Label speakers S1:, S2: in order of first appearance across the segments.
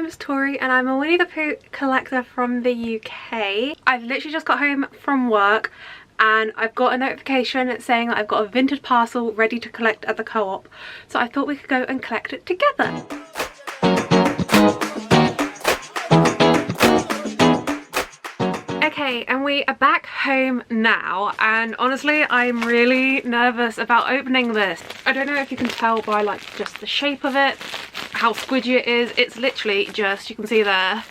S1: name's Tori and I'm a Winnie the Pooh collector from the UK. I've literally just got home from work and I've got a notification saying that I've got a Vinted parcel ready to collect at the co-op. So I thought we could go and collect it together. Okay, and we are back home now, and honestly I'm really nervous about opening this. I don't know if you can tell by like just the shape of it, how squidgy it is. It's literally just, you can see there,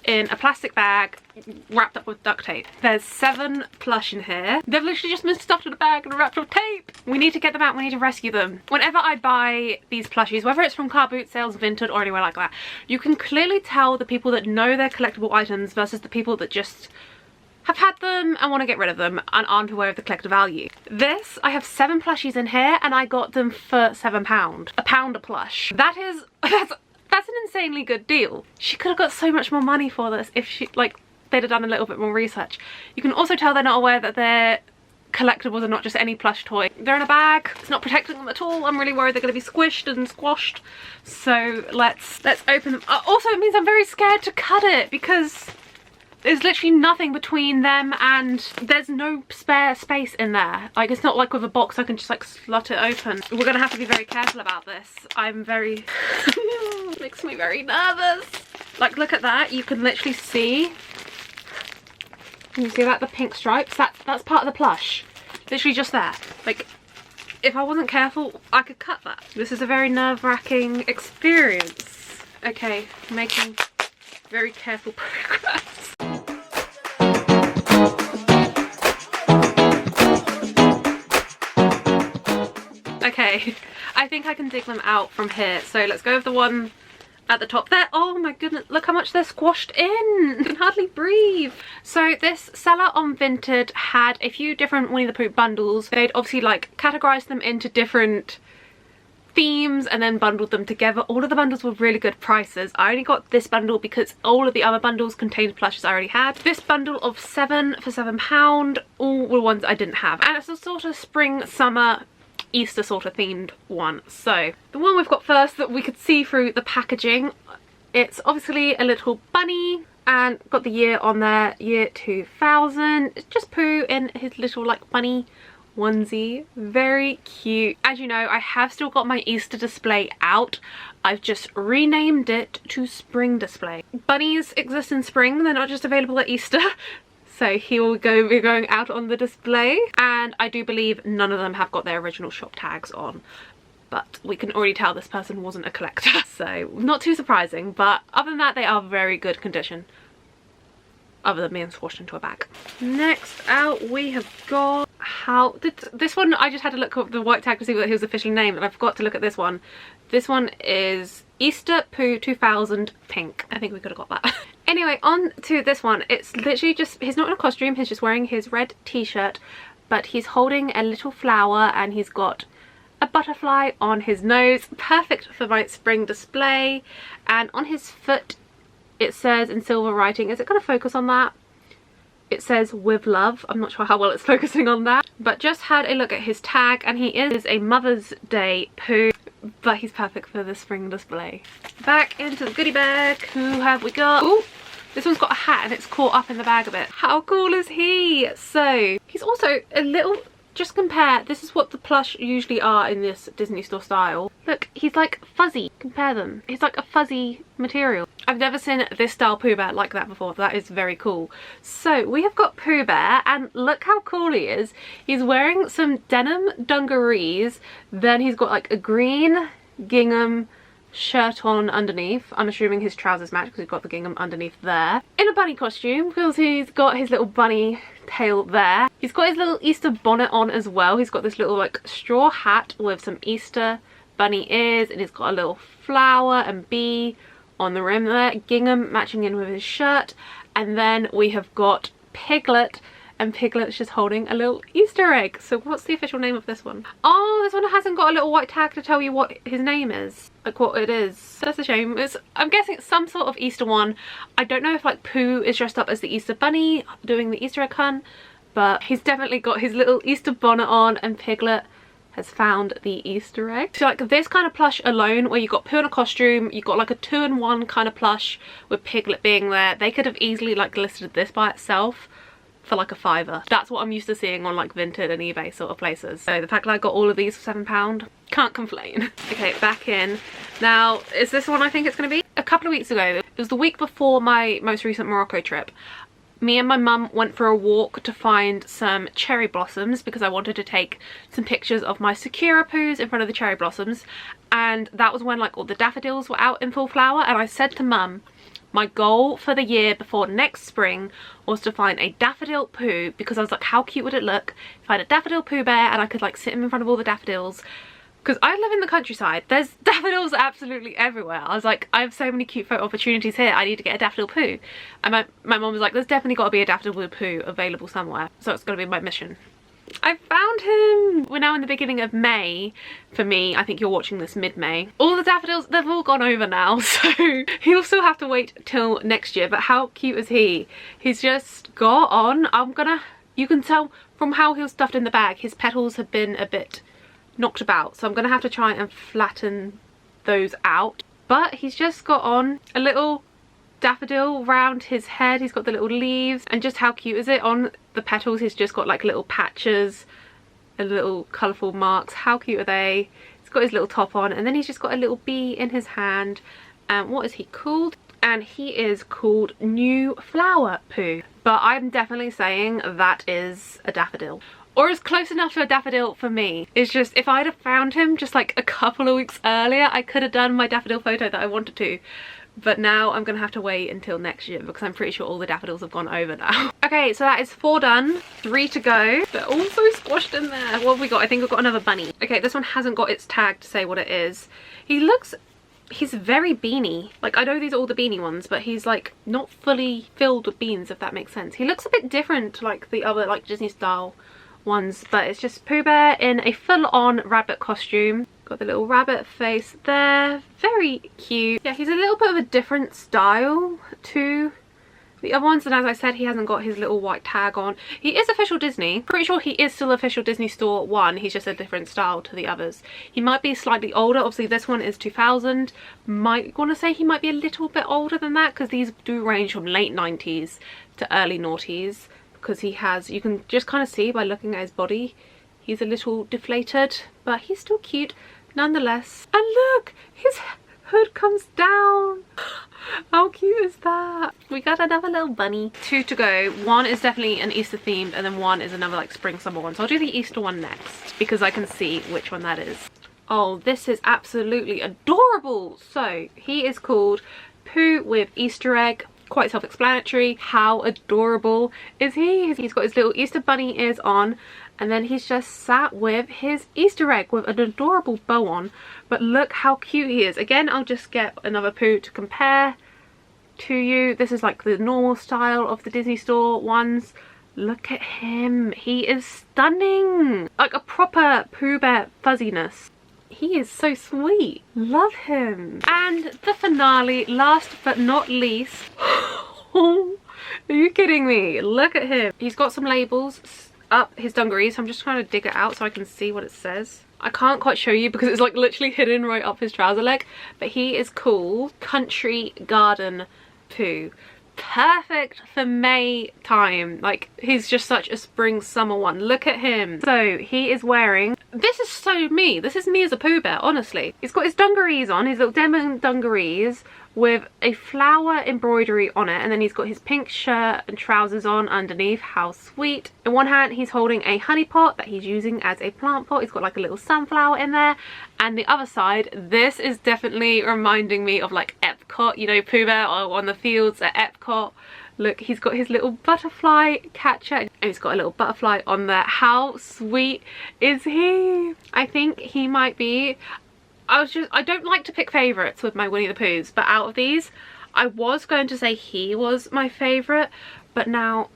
S1: in a plastic bag wrapped up with duct tape. There's 7 plush in here. They've literally just been stuffed in a bag and wrapped with tape. We need to get them out, we need to rescue them. Whenever I buy these plushies, whether it's from car boot sales, Vinted or anywhere like that, you can clearly tell the people that know their collectible items versus the people that just have had them and want to get rid of them and aren't aware of the collector value. This, I have 7 plushies in here and I got them for £7. A pound a plush. That's an insanely good deal. She could have got so much more money for this if she, like, they'd have done a little bit more research. You can also tell they're not aware that they're collectibles and not just any plush toy. They're in a bag, it's not protecting them at all. I'm really worried they're going to be squished and squashed. So let's open them. Also, it means I'm very scared to cut it because there's literally nothing between them and there's no spare space in there. Like, it's not like with a box I can just like slot it open. We're gonna have to be very careful about this. I'm very makes me very nervous. Like, look at that, you can literally see, can you see that, the pink stripes? That's part of the plush, literally just there. Like, if I wasn't careful I could cut that. This is a very nerve-wracking experience. Okay, making very careful progress. Okay, I think I can dig them out from here. So let's go with the one at the top there. Oh my goodness, look how much they're squashed in. I can hardly breathe. So this seller on Vinted had a few different Winnie the Pooh bundles. They'd obviously like categorized them into different themes and then bundled them together. All of the bundles were really good prices. I only got this bundle because all of the other bundles contained plushes I already had. This bundle of 7 for £7, all were ones I didn't have. And it's a sort of spring, summer, Easter sort of themed one. So the one we've got first that we could see through the packaging, it's obviously a little bunny and got the year on there, year 2000. It's just Pooh in his little like bunny onesie. Very cute. As you know, I have still got my Easter display out. I've just renamed it to spring display. Bunnies exist in spring, they're not just available at Easter. So he will be going out on the display, and I do believe none of them have got their original shop tags on, but we can already tell this person wasn't a collector, so not too surprising. But other than that, they are very good condition, other than being squashed into a bag. Next out we have got, this one I just had to look up the white tag to see what he was officially named, and I forgot to look at this one. This one is Easter Pooh 2000 pink. I think we could have got that. Anyway, on to this one. It's literally just, he's not in a costume, he's just wearing his red t-shirt, but he's holding a little flower and he's got a butterfly on his nose. Perfect for my spring display. And on his foot it says in silver writing, is it going to focus on that? It says with love. I'm not sure how well it's focusing on that, but just had a look at his tag and he is a Mother's Day Pooh, but he's perfect for the spring display. Back into the goodie bag. Who have we got? Ooh, this one's got a hat and it's caught up in the bag a bit. How cool is he? So he's also a little, just compare, this is what the plush usually are in this Disney store style. Look, he's like fuzzy. Compare them. He's like a fuzzy material. I've never seen this style Pooh Bear like that before. That is very cool. So we have got Pooh Bear and look how cool he is. He's wearing some denim dungarees. Then he's got like a green gingham shirt on underneath. I'm assuming his trousers match because he's got the gingham underneath there. In a bunny costume because he's got his little bunny tail there. He's got his little Easter bonnet on as well. He's got this little like straw hat with some Easter bunny ears and he's got a little flower and bee on the rim there. Gingham matching in with his shirt. And then we have got Piglet, and Piglet's just holding a little Easter egg. So what's the official name of this one? Oh, this one hasn't got a little white tag to tell you what his name is, like what it is. That's a shame. I'm guessing it's some sort of Easter one. I don't know if like Pooh is dressed up as the Easter bunny doing the Easter egg hunt, but he's definitely got his little Easter bonnet on and Piglet has found the Easter egg. So like this kind of plush alone, where you've got Pooh in a costume, you've got like a 2-in-1 kind of plush with Piglet being there, they could have easily like listed this by itself for like a £5. That's what I'm used to seeing on like Vinted and eBay sort of places. So the fact that I got all of these for £7, can't complain. Okay, back in. Now, is this one I think it's going to be? A couple of weeks ago, it was the week before my most recent Morocco trip, me and my mum went for a walk to find some cherry blossoms because I wanted to take some pictures of my Sakura Poohs in front of the cherry blossoms, and that was when like all the daffodils were out in full flower. And I said to mum, my goal for the year before next spring was to find a daffodil Pooh, because I was like, how cute would it look if I had a daffodil Pooh Bear and I could like sit him in front of all the daffodils. Because I live in the countryside, there's daffodils absolutely everywhere. I was like, I have so many cute photo opportunities here, I need to get a daffodil Pooh. And my mom was like, there's definitely got to be a daffodil Pooh available somewhere. So it's going to be my mission. I found him! We're now in the beginning of May. For me, I think you're watching this mid-May. All the daffodils, they've all gone over now, so he'll still have to wait till next year. But how cute is he? He's just got on. You can tell from how he was stuffed in the bag, his petals have been a bit knocked about, so I'm gonna have to try and flatten those out. But he's just got on a little daffodil round his head. He's got the little leaves, and just how cute is it? On the petals he's just got like little patches and little colourful marks. How cute are they? He's got his little top on, and then he's just got a little bee in his hand. What is he called? And he is called New Flower Pooh, but I'm definitely saying that is a daffodil, or is close enough to a daffodil for me. It's just, if I'd have found him just like a couple of weeks earlier, I could have done my daffodil photo that I wanted to. But now I'm gonna have to wait until next year because I'm pretty sure all the daffodils have gone over now. Okay, so that is 4 done, 3 to go. They're all so squashed in there. What have we got? I think we've got another bunny. Okay, this one hasn't got its tag to say what it is. He's very beanie. Like, I know these are all the beanie ones, but he's like not fully filled with beans, if that makes sense. He looks a bit different to like the other like Disney style ones, but it's just Pooh Bear in a full-on rabbit costume. Got the little rabbit face there, very cute. Yeah, he's a little bit of a different style to the other ones, and as I said, he hasn't got his little white tag on. He is official Disney. Pretty sure he is still official Disney Store 1. He's just a different style to the others. He might be slightly older. Obviously this one is 2000. Might want to say he might be a little bit older than that, because these do range from late 90s to early noughties. Because he has, you can just kind of see by looking at his body, he's a little deflated, but he's still cute nonetheless. And look, his hood comes down. How cute is that? We got another little bunny. 2 to go. 1 is definitely an Easter themed, and then 1 is another like spring summer one. So I'll do the Easter one next because I can see which one that is. Oh, this is absolutely adorable. So he is called Pooh with Easter egg. Quite self-explanatory. How adorable is he? He's got his little Easter bunny ears on, and then he's just sat with his Easter egg with an adorable bow on. But look how cute he is. Again, I'll just get another Pooh to compare to you. This is like the normal style of the Disney Store ones. Look at him. He is stunning. Like a proper Pooh Bear fuzziness. He is so sweet. Love him. And the finale, last but not least. Are you kidding me? Look at him. He's got some labels up his dungarees. So I'm just trying to dig it out so I can see what it says. I can't quite show you because it's like literally hidden right up his trouser leg. But he is called Country Garden Pooh. Perfect for May time. Like, he's just such a spring summer one. Look at him. So he is wearing, this is so me. This is me as a Pooh Bear, honestly. He's got his dungarees on, his little denim dungarees with a flower embroidery on it, and then he's got his pink shirt and trousers on underneath. How sweet. In one hand he's holding a honey pot that he's using as a plant pot. He's got like a little sunflower in there, and the other side, this is definitely reminding me of like Epcot, you know, Pooh Bear on the fields at Epcot. Look, he's got his little butterfly catcher and he's got a little butterfly on there. How sweet is he? I think he might be, I don't like to pick favourites with my Winnie the Poohs, but out of these, I was going to say he was my favourite, but now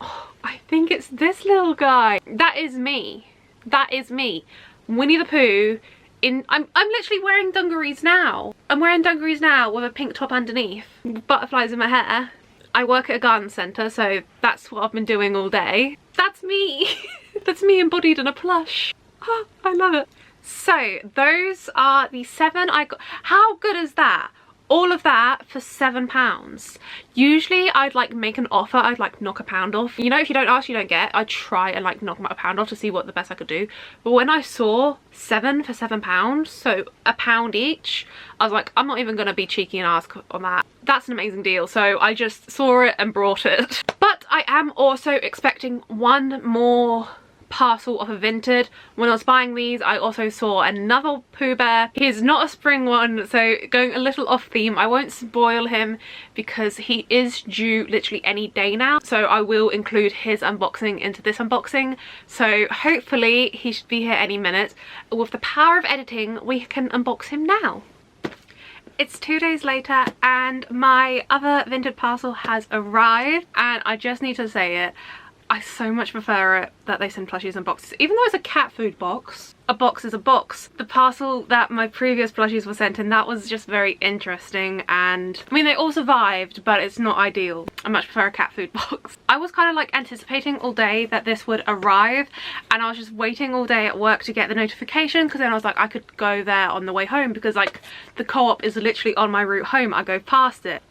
S1: I think it's this little guy. That is me. That is me. Winnie the Pooh. I'm literally wearing dungarees now. I'm wearing dungarees now with a pink top underneath, butterflies in my hair. I work at a garden centre, so that's what I've been doing all day. That's me. That's me embodied in a plush. Oh, I love it. So those are the 7 I got. How good is that? All of that for £7. Usually I'd like make an offer, I'd like knock a pound off. You know, if you don't ask, you don't get. I'd try and like knock a pound off to see what the best I could do. But when I saw 7 for £7, so £1 each, I was like, I'm not even gonna be cheeky and ask on that. That's an amazing deal. So I just saw it and brought it. But I am also expecting one more parcel of a Vinted. When I was buying these, I also saw another Pooh Bear. He's not a spring one, so going a little off theme. I won't spoil him because he is due literally any day now, so I will include his unboxing into this unboxing. So hopefully he should be here any minute. With the power of editing, we can unbox him now. It's 2 days later and my other Vinted parcel has arrived, and I just need to say it, I so much prefer it that they send plushies in boxes. Even though it's a cat food box, a box is a box. The parcel that my previous plushies were sent in, that was just very interesting, and I mean they all survived, but it's not ideal. I much prefer a cat food box. I was kind of like anticipating all day that this would arrive, and I was just waiting all day at work to get the notification, because then I was like I could go there on the way home, because like the co-op is literally on my route home. I go past it.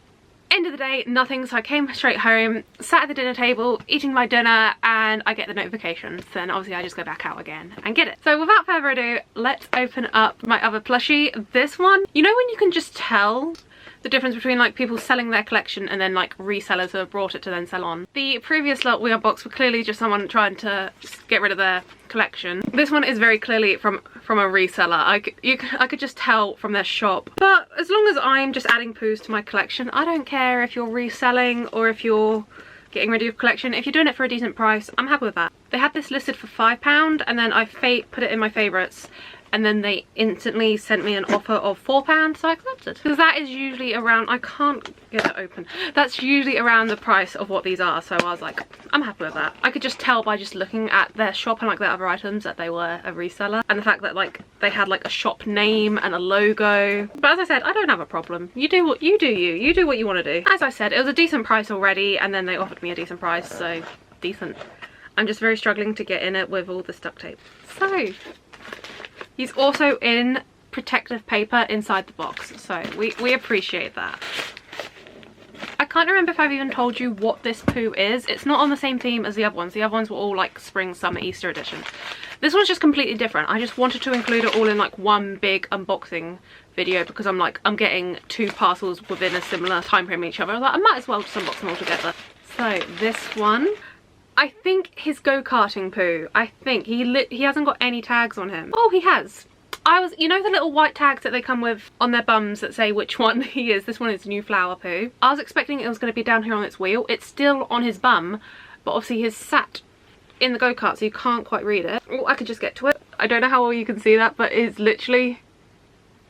S1: End of the day, nothing, so I came straight home, sat at the dinner table, eating my dinner, and I get the notification. Then obviously I just go back out again and get it. So without further ado, let's open up my other plushie. This one, you know when you can just tell the difference between like people selling their collection and then like resellers who have brought it to then sell on. The previous lot we unboxed were clearly just someone trying to get rid of their collection. This one is very clearly from a reseller. I could just tell from their shop. But as long as I'm just adding Poohs to my collection, I don't care if you're reselling or if you're getting rid of your collection. If you're doing it for a decent price, I'm happy with that. They had this listed for £5 and then I put it in my favourites, and then they instantly sent me an offer of £4, so I accepted. Because that is usually around, I can't get it open, that's usually around the price of what these are, so I was like, I'm happy with that. I could just tell by just looking at their shop and like their other items that they were a reseller, and the fact that like they had like a shop name and a logo. But as I said, I don't have a problem. You do what you do, you do what you want to do. As I said, it was a decent price already, and then they offered me a decent price, so decent. I'm just very struggling to get in it with all this duct tape. So he's also in protective paper inside the box, so we appreciate that. I can't remember if I've even told you what this Pooh is. It's not on the same theme as the other ones. The other ones were all like spring, summer, Easter edition. This one's just completely different. I just wanted to include it all in like one big unboxing video because I'm getting 2 parcels within a similar time frame each other. I was like, I might as well just unbox them all together. So this one, I think his go-karting Pooh. I think he hasn't got any tags on him. Oh, he has. You know the little white tags that they come with on their bums that say which one he is? This one is New Flower Pooh. I was expecting it was going to be down here on its wheel. It's still on his bum, but obviously he's sat in the go-kart, so you can't quite read it. Oh, I could just get to it. I don't know how well you can see that, but it's literally,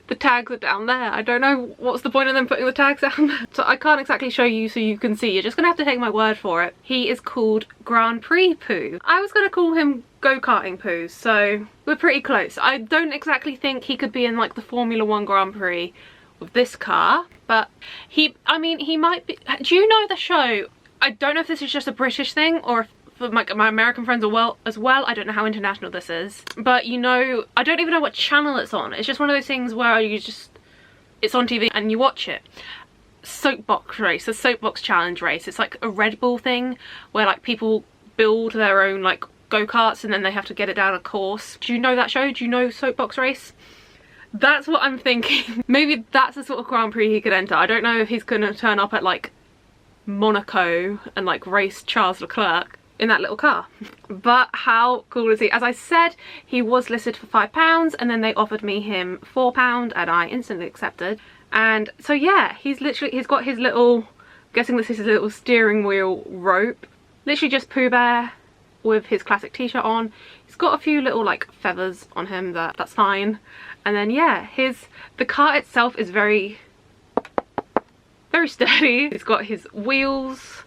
S1: the tags are down there. I don't know what's the point of them putting the tags down there. So I can't exactly show you so you can see. You're just gonna have to take my word for it. He is called Grand Prix Pooh. I was gonna call him go-karting Pooh, so we're pretty close. I don't exactly think he could be in like the Formula 1 Grand Prix with this car, but I mean, he might be. Do you know the show? I don't know if this is just a British thing or if for my American friends as well. I don't know how international this is, but you know, I don't even know what channel it's on. It's just one of those things where it's on TV and you watch it. Soapbox race, a soapbox challenge race. It's like a Red Bull thing where like people build their own like go-karts and then they have to get it down a course. Do you know that show? Do you know Soapbox Race? That's what I'm thinking. Maybe that's the sort of Grand Prix he could enter. I don't know if he's gonna turn up at like Monaco and like race Charles Leclerc in that little car. But how cool is he? As I said, he was listed for £5 and then they offered me him £4 and I instantly accepted. And so yeah, he's got his little, I'm guessing this is his little steering wheel rope. Literally just Pooh Bear with his classic t-shirt on. He's got a few little like feathers on him, that's fine. And then yeah, the car itself is very sturdy. He's got his wheels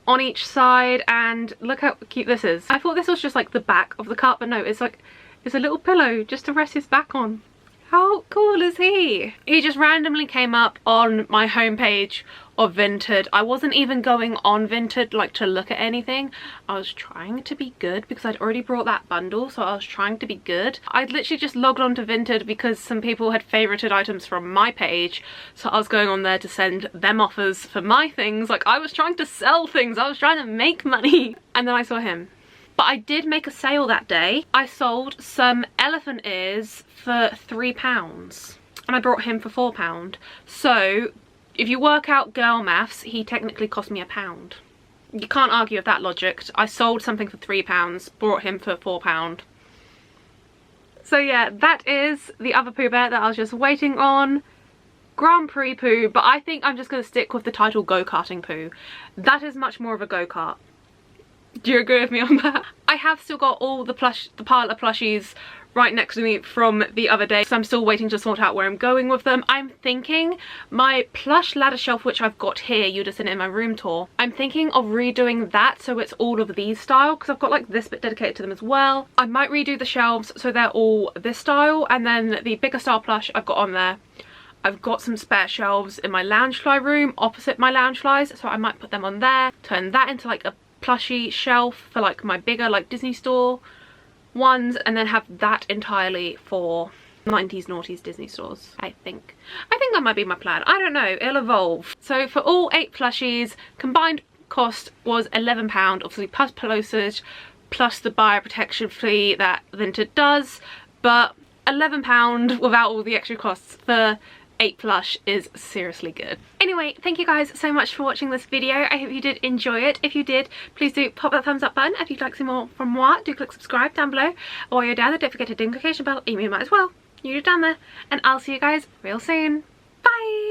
S1: on each side, and look how cute this is. I thought this was just like the back of the cart, but no, it's a little pillow just to rest his back on. How cool is he? He just randomly came up on my homepage of Vinted. I wasn't even going on Vinted like to look at anything. I was trying to be good because I'd already brought that bundle, so I was trying to be good. I'd literally just logged on to Vinted because some people had favorited items from my page, so I was going on there to send them offers for my things. Like, I was trying to sell things, I was trying to make money, and then I saw him. But I did make a sale that day. I sold some elephant ears for £3 and I brought him for £4. So if you work out girl maths, he technically cost me £1. You can't argue with that logic. I sold something for £3, brought him for £4. So yeah, that is the other Pooh Bear that I was just waiting on. Grand Prix Pooh, but I think I'm just going to stick with the title Go-Karting Pooh. That is much more of a go-kart. Do you agree with me on that? I have still got all the pile of plushies right next to me from the other day, so I'm still waiting to sort out where I'm going with them. I'm thinking my plush ladder shelf, which I've got here, you just seen it in my room tour, I'm thinking of redoing that so it's all of these style, because I've got like this bit dedicated to them as well. I might redo the shelves so they're all this style, and then the bigger style plush I've got on there. I've got some spare shelves in my lounge fly room opposite my lounge flies, so I might put them on there, turn that into like a plushie shelf for like my bigger like Disney store ones, and then have that entirely for 90s noughties Disney stores. I think that might be my plan. I don't know, it'll evolve. So for all 8 plushies, combined cost was £11, obviously plus postage, plus the buyer protection fee that Vinted does, but £11 without all the extra costs for 8 plush is seriously good. Anyway, thank you guys so much for watching this video. I hope you did enjoy it. If you did, please do pop that thumbs up button. If you'd like to see more from moi, do click subscribe down below. While you're down there, don't forget to ding the notification bell. You might as well. You're down there. And I'll see you guys real soon. Bye!